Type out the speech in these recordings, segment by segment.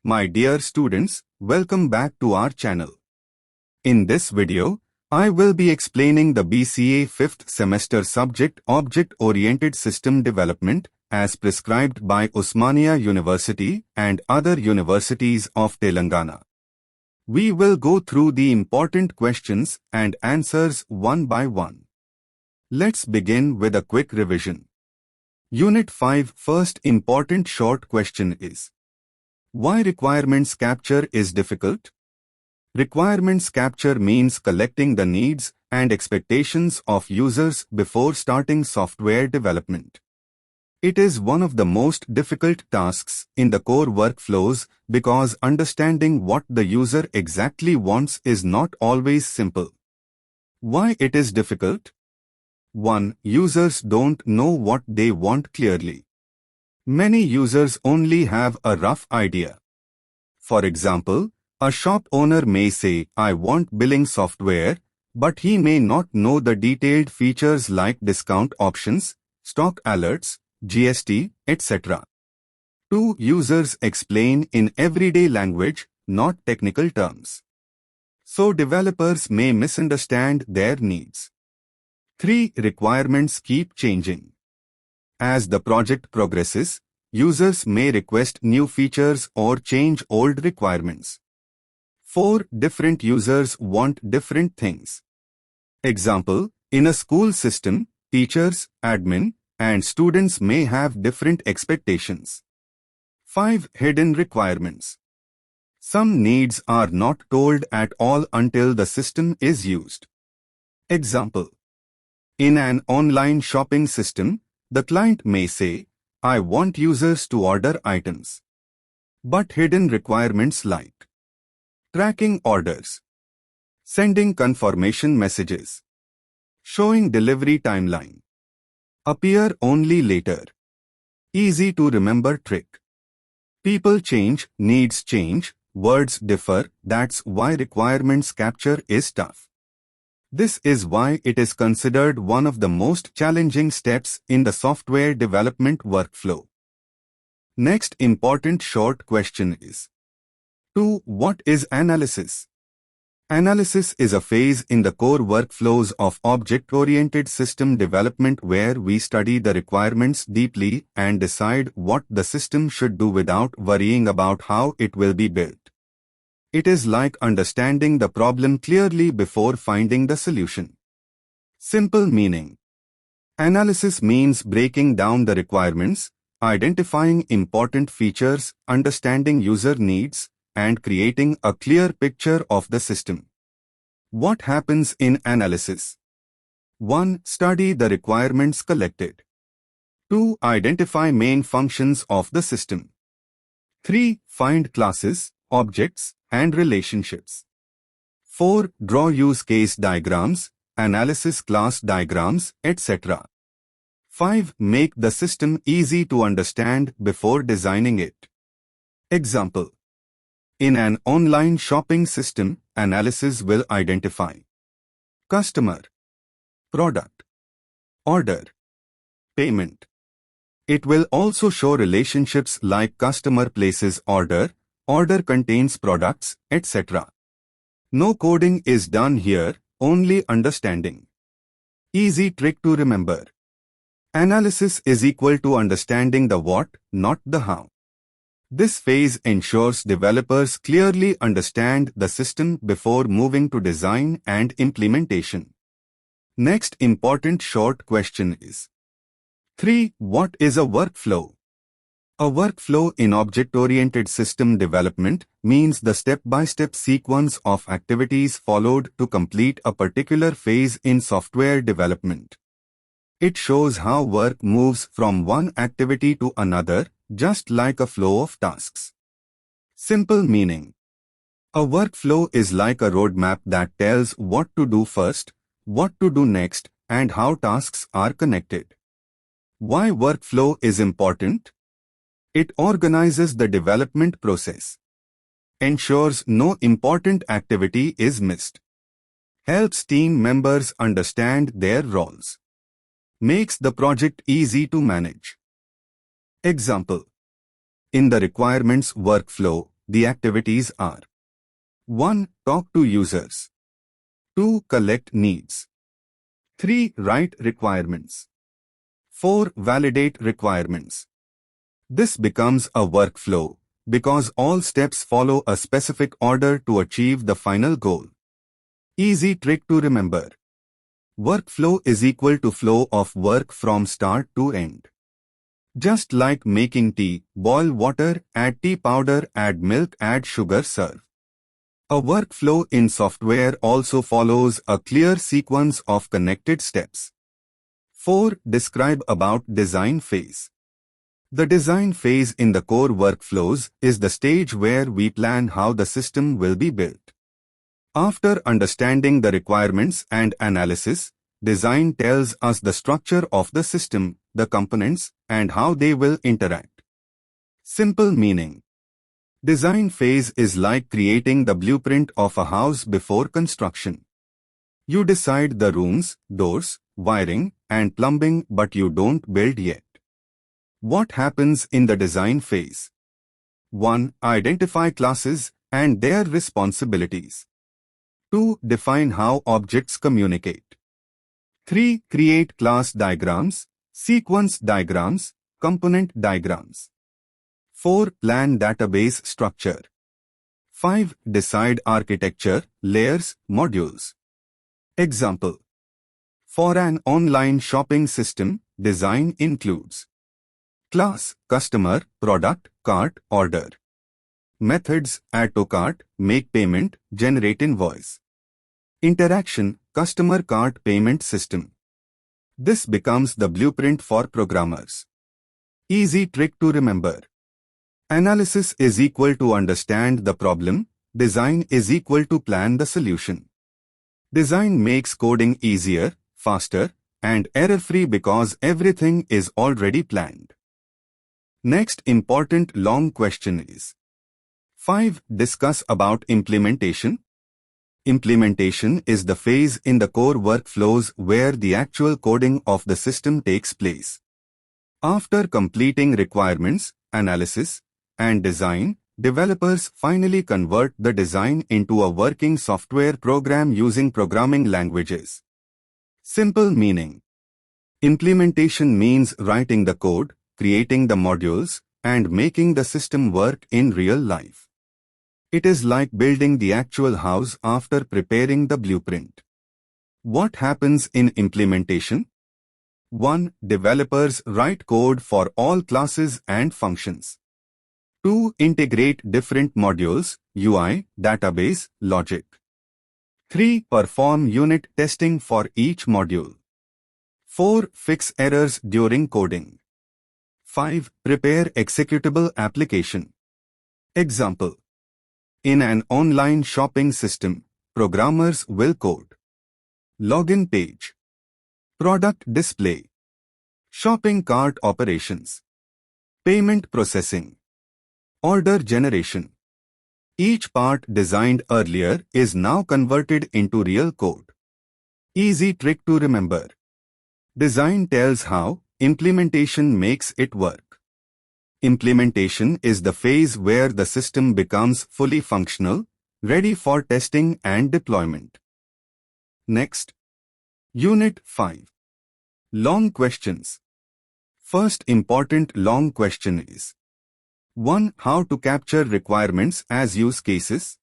My dear students, welcome back to our channel. In this video, I will be explaining the BCA 5th semester subject Object-Oriented System Development as prescribed by Osmania University and other universities of Telangana. We will go through the important questions and answers one by one. Let's begin with a quick revision. Unit 5 first important short question is: why requirements capture is difficult? Requirements capture means collecting the needs and expectations of users before starting software development. It is one of the most difficult tasks in the core workflows because understanding what the user exactly wants is not always simple. Why it is difficult? 1. Users don't know what they want clearly. Many users only have a rough idea. For example, a shop owner may say, "I want billing software," but he may not know the detailed features like discount options, stock alerts, GST, etc. 2. Users explain in everyday language, not technical terms. So developers may misunderstand their needs. 3. Requirements keep changing. As the project progresses, users may request new features or change old requirements. 4. Different users want different things. Example, in a school system, teachers, admin, and students may have different expectations. 5. Hidden requirements. Some needs are not told at all until the system is used. Example, in an online shopping system, the client may say, "I want users to order items." But hidden requirements like tracking orders, sending confirmation messages, showing delivery timeline appear only later. Easy to remember trick. People change, needs change, words differ, that's why requirements capture is tough. This is why it is considered one of the most challenging steps in the software development workflow. Next important short question is: 2. What is analysis? Analysis is a phase in the core workflows of object-oriented system development where we study the requirements deeply and decide what the system should do without worrying about how it will be built. It is like understanding the problem clearly before finding the solution. Simple meaning. Analysis means breaking down the requirements, identifying important features, understanding user needs, and creating a clear picture of the system. What happens in analysis? 1. Study the requirements collected. 2. Identify main functions of the system. 3. Find classes, objects, and relationships. 4. Draw use case diagrams, analysis class diagrams, etc. 5. Make the system easy to understand before designing it. Example, in an online shopping system, analysis will identify customer, product, order, payment. It will also show relationships like customer places order, order contains products, etc. No coding is done here, only understanding. Easy trick to remember. Analysis is equal to understanding the what, not the how. This phase ensures developers clearly understand the system before moving to design and implementation. Next important short question is: 3. What is a workflow? A workflow in object-oriented system development means the step-by-step sequence of activities followed to complete a particular phase in software development. It shows how work moves from one activity to another, just like a flow of tasks. Simple meaning. A workflow is like a roadmap that tells what to do first, what to do next, and how tasks are connected. Why workflow is important? It organizes the development process, ensures no important activity is missed, helps team members understand their roles, makes the project easy to manage. Example, in the requirements workflow, The activities are 1. Talk to users. 2. Collect needs. 3. Write requirements. 4. Validate requirements. This becomes a workflow because all steps follow a specific order to achieve the final goal. Easy trick to remember. Workflow is equal to flow of work from start to end. Just like making tea, boil water, add tea powder, add milk, add sugar, serve. A workflow in software also follows a clear sequence of connected steps. 4. Describe about design phase. The design phase in the core workflows is the stage where we plan how the system will be built. After understanding the requirements and analysis, design tells us the structure of the system, the components, and how they will interact. Simple meaning. Design phase is like creating the blueprint of a house before construction. You decide the rooms, doors, wiring, and plumbing, but you don't build yet. What happens in the design phase? 1. Identify classes and their responsibilities. 2. Define how objects communicate. 3. Create class diagrams, sequence diagrams, component diagrams. 4. Plan database structure. 5. Decide architecture, layers, modules. Example. For an online shopping system, design includes class, customer, product, cart, order. Methods, add to cart, make payment, generate invoice. Interaction, customer cart payment system. This becomes the blueprint for programmers. Easy trick to remember. Analysis is equal to understand the problem. Design is equal to plan the solution. Design makes coding easier, faster, and error-free because everything is already planned. Next important long question is 5. Discuss about implementation. Implementation is the phase in the core workflows where the actual coding of the system takes place. After completing requirements, analysis, and design, developers finally convert the design into a working software program using programming languages. Simple meaning. Implementation means writing the code, creating the modules, and making the system work in real life. It is like building the actual house after preparing the blueprint. What happens in implementation? 1. Developers write code for all classes and functions. 2. Integrate different modules, UI, database, logic. 3. Perform unit testing for each module. 4. Fix errors during coding. 5. Prepare executable application. Example. In an online shopping system, programmers will code login page, product display, shopping cart operations, payment processing, order generation. Each part designed earlier is now converted into real code. Easy trick to remember. Design tells how, implementation makes it work. Implementation is the phase where the system becomes fully functional, ready for testing and deployment. Next. Unit 5. Long questions. First important long question is 1. How to capture requirements as use cases.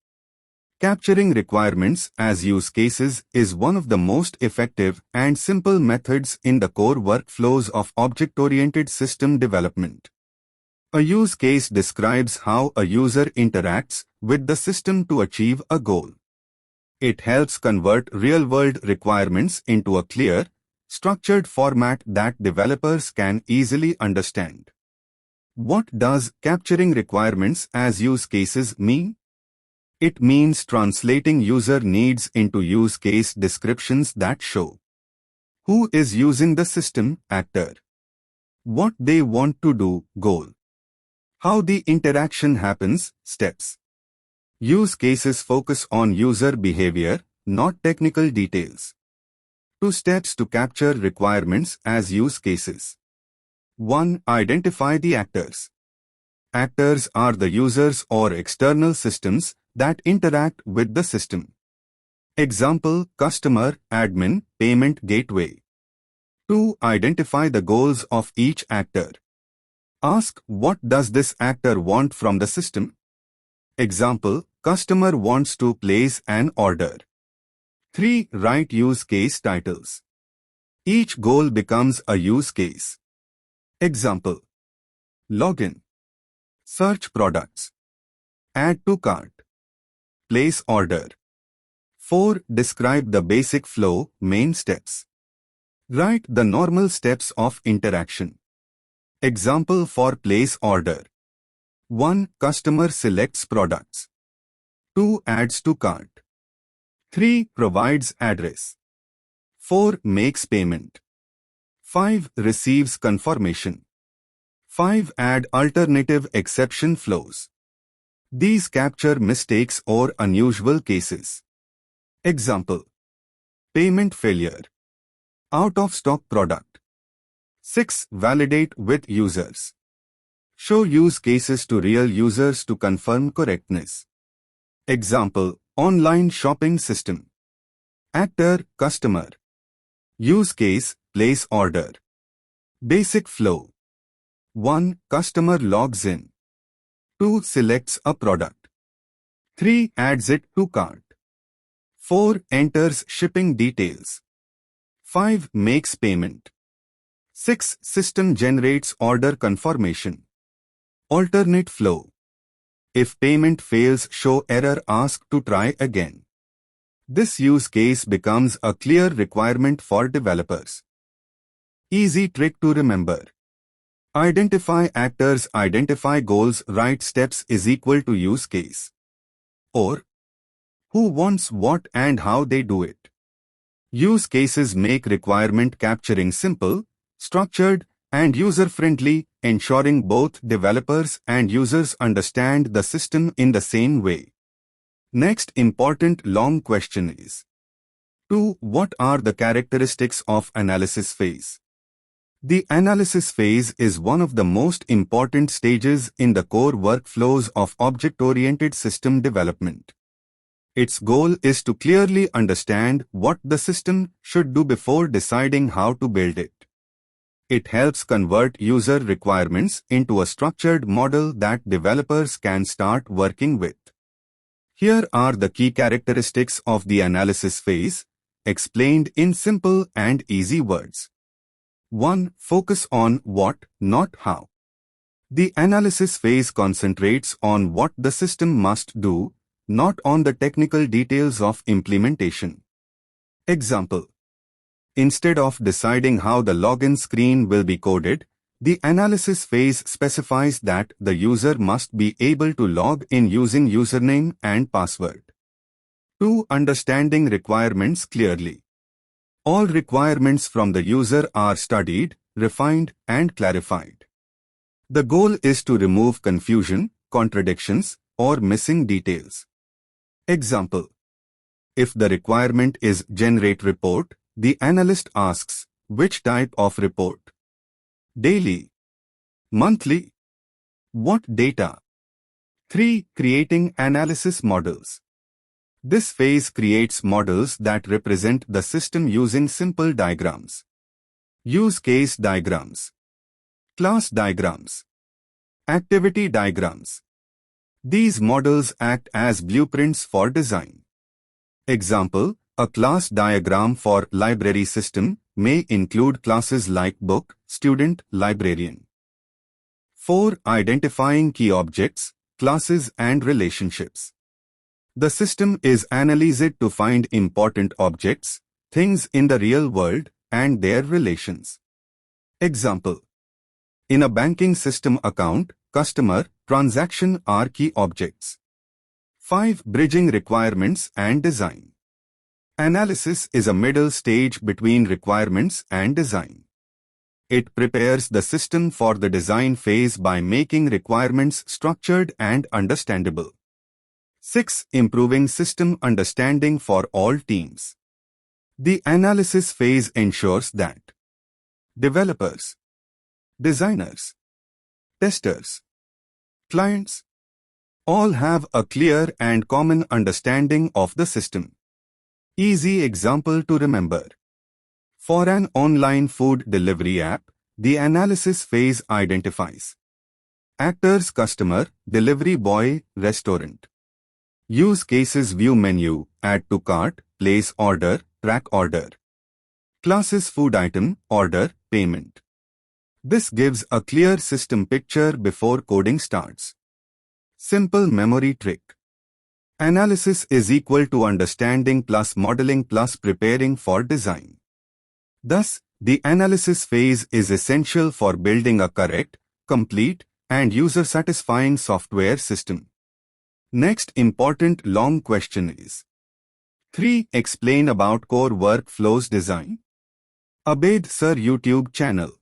Capturing requirements as use cases is one of the most effective and simple methods in the core workflows of object-oriented system development. A use case describes how a user interacts with the system to achieve a goal. It helps convert real-world requirements into a clear, structured format that developers can easily understand. What does capturing requirements as use cases mean? It means translating user needs into use case descriptions that show who is using the system, actor, what they want to do, goal, how the interaction happens, steps. Use cases focus on user behavior, not technical details. 2 steps to capture requirements as use cases. 1. Identify the actors. actors are the users or external systems that interact with the system. Example: customer, admin, payment gateway. 2. Identify the goals of each actor. Ask, what does this actor want from the system? Example: customer wants to place an order. 3. Write use case titles. Each goal becomes a use case. Example: login, search products, add to cart, place order. 4. Describe the basic flow, main steps. Write the normal steps of interaction. Example for place order. 1. Customer selects products. 2. Adds to cart. 3. Provides address. 4. Makes payment. 5. Receives confirmation. 5. Add alternative exception flows. These capture mistakes or unusual cases. Example: payment failure, out of stock product. 6. Validate with users. Show use cases to real users to confirm correctness. Example: online shopping system. Actor: customer. Use case: place order. Basic flow. 1. Customer logs in. 2. Selects a product. 3. Adds it to cart. 4. Enters shipping details. 5. Makes payment. 6. System generates order confirmation. Alternate flow. If payment fails, show error, ask to try again. This use case becomes a clear requirement for developers. Easy trick to remember. Identify actors, identify goals, write steps is equal to use case. Or who wants what and how they do it. Use cases make requirement capturing simple, structured, and user-friendly, ensuring both developers and users understand the system in the same way. Next important long question is: 2. What are the characteristics of analysis phase? The analysis phase is one of the most important stages in the core workflows of object-oriented system development. Its goal is to clearly understand what the system should do before deciding how to build it. It helps convert user requirements into a structured model that developers can start working with. Here are the key characteristics of the analysis phase, explained in simple and easy words. 1. Focus on what, not how. The analysis phase concentrates on what the system must do, not on the technical details of implementation. Example: instead of deciding how the login screen will be coded, the analysis phase specifies that the user must be able to log in using username and password. 2. Understanding requirements clearly. All requirements from the user are studied, refined, and clarified. The goal is to remove confusion, contradictions, or missing details. Example: if the requirement is generate report, the analyst asks, which type of report? Daily? Monthly? What data? 3. Creating analysis models. This phase creates models that represent the system using simple diagrams. Use case diagrams, class diagrams, activity diagrams. These models act as blueprints for design. Example: a class diagram for library system may include classes like book, student, librarian. 4. Identifying key objects, classes and relationships. The system is analyzed to find important objects, things in the real world, and their relations. Example: in a banking system, account, customer, transaction are key objects. 5. Bridging requirements and design. Analysis is a middle stage between requirements and design. It prepares the system for the design phase by making requirements structured and understandable. 6. Improving system understanding for all teams. The analysis phase ensures that developers, designers, testers, clients. All have a clear and common understanding of the system. Easy example to remember. For an online food delivery app, the analysis phase identifies actors, customer, delivery boy, restaurant. Use cases, view menu, add to cart, place order, track order. Classes, food item, order, payment. This gives a clear system picture before coding starts. Simple memory trick. Analysis is equal to understanding plus modeling plus preparing for design. Thus, the analysis phase is essential for building a correct, complete, and user-satisfying software system. Next important long question is 3. Explain about core workflows design. Abed Sir YouTube channel.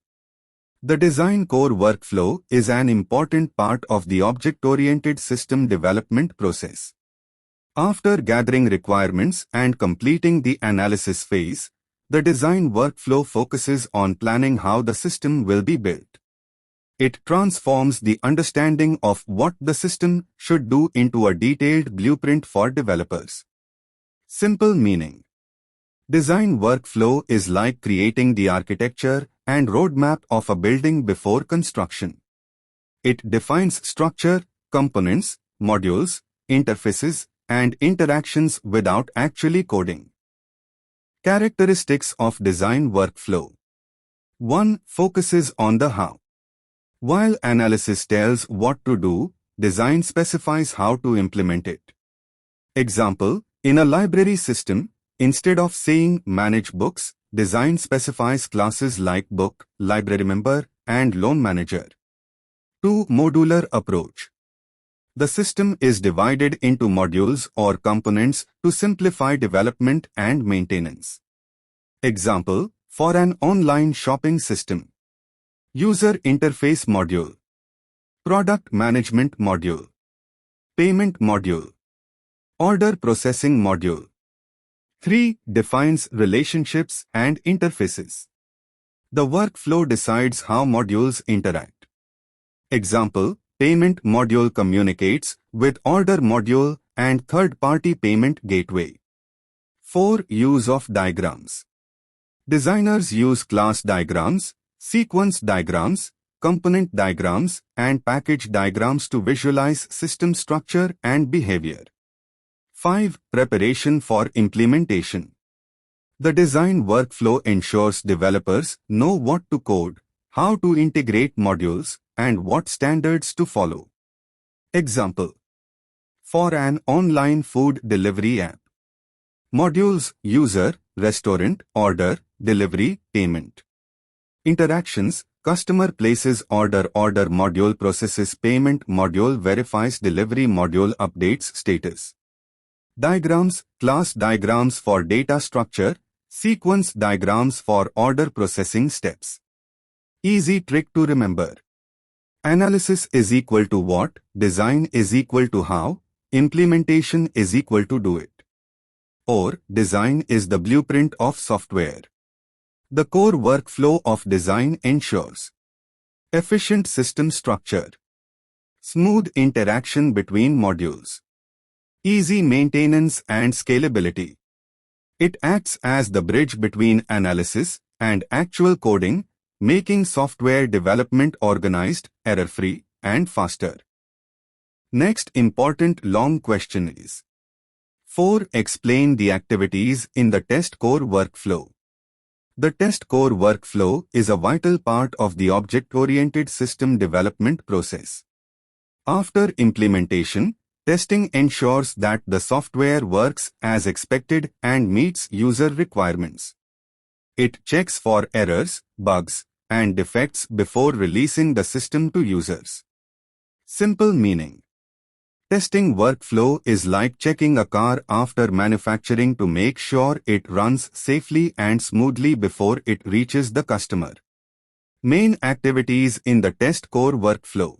The design core workflow is an important part of the object-oriented system development process. After gathering requirements and completing the analysis phase, the design workflow focuses on planning how the system will be built. It transforms the understanding of what the system should do into a detailed blueprint for developers. Simple meaning. Design workflow is like creating the architecture and roadmap of a building before construction. It defines structure, components, modules, interfaces, and interactions without actually coding. Characteristics of design workflow. 1. Focuses on the how. While analysis tells what to do, design specifies how to implement it. Example, in a library system, instead of saying manage books, design specifies classes like book, library member, and loan manager. 2. Modular approach. The system is divided into modules or components to simplify development and maintenance. Example, for an online shopping system. User interface module. Product management module. Payment module. Order processing module. 3. Defines relationships and interfaces. The workflow decides how modules interact. Example, payment module communicates with order module and third-party payment gateway. 4. Use of diagrams. Designers use class diagrams, sequence diagrams, component diagrams, and package diagrams to visualize system structure and behavior. 5. Preparation for implementation. The design workflow ensures developers know what to code, how to integrate modules, and what standards to follow. Example. For an online food delivery app. Modules: user, restaurant, order, delivery, payment. Interactions: customer places order, order module processes payment, module verifies delivery, module updates status. Diagrams: class diagrams for data structure, sequence diagrams for order processing steps. Easy trick to remember. Analysis is equal to what, design is equal to how, implementation is equal to do it. Or, design is the blueprint of software. The core workflow of design ensures efficient system structure, smooth interaction between modules, easy maintenance and scalability. It acts as the bridge between analysis and actual coding, making software development organized, error-free, and faster. Next important long question is 4. Explain the activities in the test core workflow. The test core workflow is a vital part of the object-oriented system development process. After implementation, testing ensures that the software works as expected and meets user requirements. It checks for errors, bugs, and defects before releasing the system to users. Simple meaning. Testing workflow is like checking a car after manufacturing to make sure it runs safely and smoothly before it reaches the customer. Main activities in the test core workflow.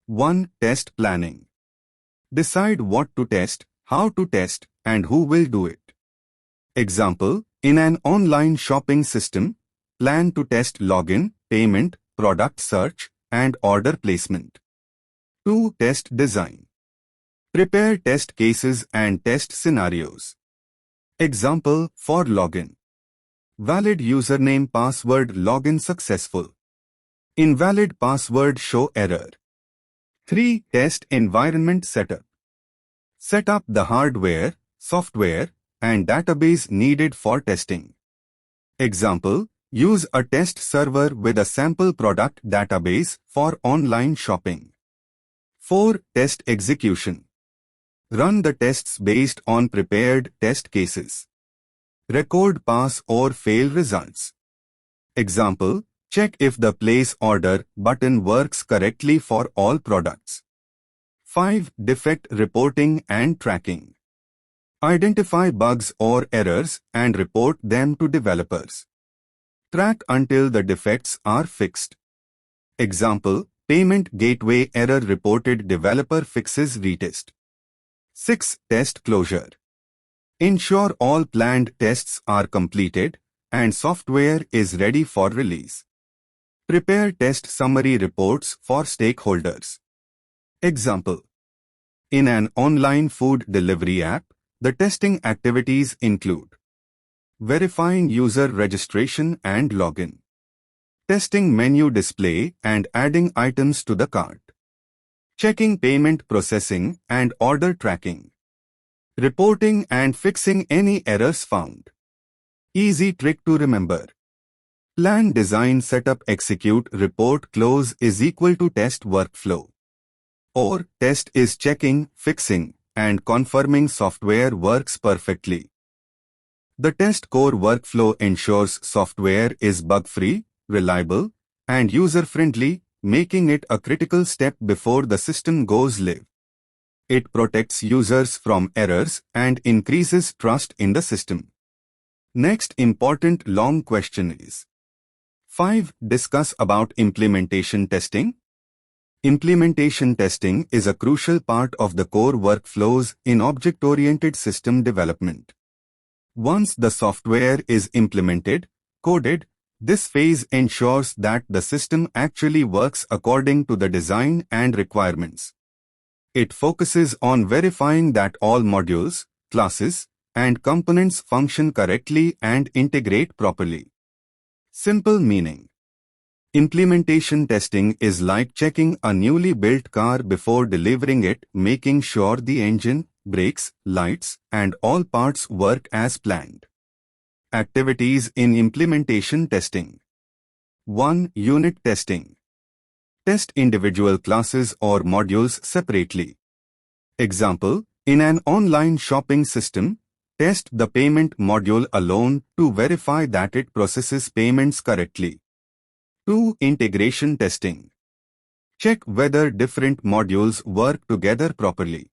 1. Test planning. Decide what to test, how to test, and who will do it. Example, in an online shopping system, plan to test login, payment, product search, and order placement. 2. Test design. Prepare test cases and test scenarios. Example for login. Valid username password login successful. Invalid password show error. 3. Test environment setup. Set up the hardware, software, and database needed for testing. Example, use a test server with a sample product database for online shopping. 4. Test execution. Run the tests based on prepared test cases. Record pass or fail results. Example, check if the place order button works correctly for all products. 5. Defect reporting and tracking. Identify bugs or errors and report them to developers. Track until the defects are fixed. Example, payment gateway error reported, developer fixes retest. 6. Test closure. Ensure all planned tests are completed and software is ready for release. Prepare test summary reports for stakeholders. Example, in an online food delivery app, the testing activities include verifying user registration and login, testing menu display and adding items to the cart, checking payment processing and order tracking, reporting and fixing any errors found. Easy trick to remember. Plan, design, setup, execute, report, close is equal to test workflow. Or test is checking, fixing, and confirming software works perfectly. The test core workflow ensures software is bug-free, reliable, and user-friendly, making it a critical step before the system goes live. It protects users from errors and increases trust in the system. Next important long question is 5. Discuss about implementation testing. Implementation testing is a crucial part of the core workflows in object-oriented system development. Once the software is implemented, coded, this phase ensures that the system actually works according to the design and requirements. It focuses on verifying that all modules, classes, and components function correctly and integrate properly. Simple meaning. Implementation testing is like checking a newly built car before delivering it, making sure the engine, brakes, lights, and all parts work as planned. Activities in implementation testing. 1. Unit testing. Test individual classes or modules separately. Example, in an online shopping system, test the payment module alone to verify that it processes payments correctly. 2. Integration testing. Check whether different modules work together properly.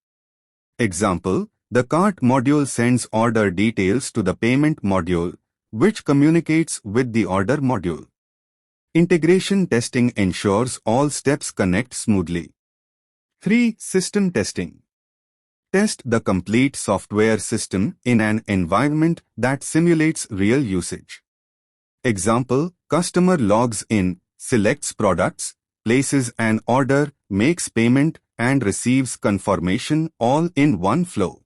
Example, the cart module sends order details to the payment module, which communicates with the order module. Integration testing ensures all steps connect smoothly. 3. System testing. Test the complete software system in an environment that simulates real usage. Example, customer logs in, selects products, places an order, makes payment, and receives confirmation all in one flow.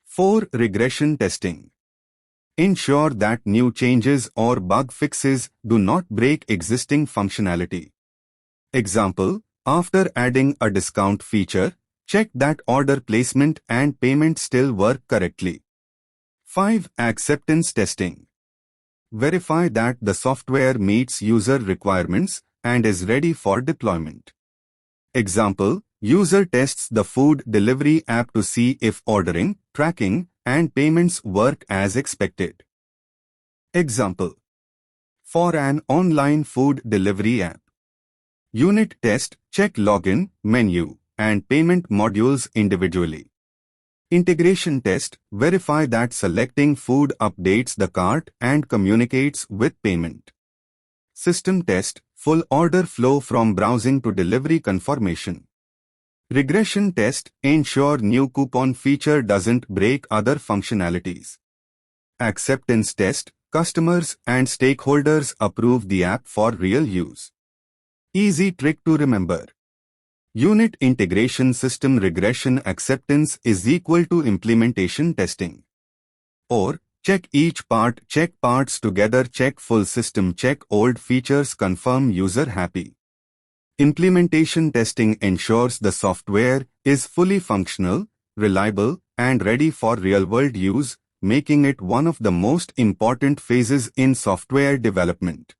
4. Regression testing. Ensure that new changes or bug fixes do not break existing functionality. Example, after adding a discount feature, check that order placement and payment still work correctly. 5. Acceptance testing. Verify that the software meets user requirements and is ready for deployment. Example, user tests the food delivery app to see if ordering, tracking, and payments work as expected. Example, for an online food delivery app. Unit test, check login, menu, and payment modules individually. Integration test, verify that selecting food updates the cart and communicates with payment. System test, full order flow from browsing to delivery confirmation. Regression test, ensure new coupon feature doesn't break other functionalities. Acceptance test, customers and stakeholders approve the app for real use. Easy trick to remember. Unit integration system regression acceptance is equal to implementation testing. Or, check each part, check parts together, check full system, check old features, confirm user happy. Implementation testing ensures the software is fully functional, reliable, and ready for real-world use, making it one of the most important phases in software development.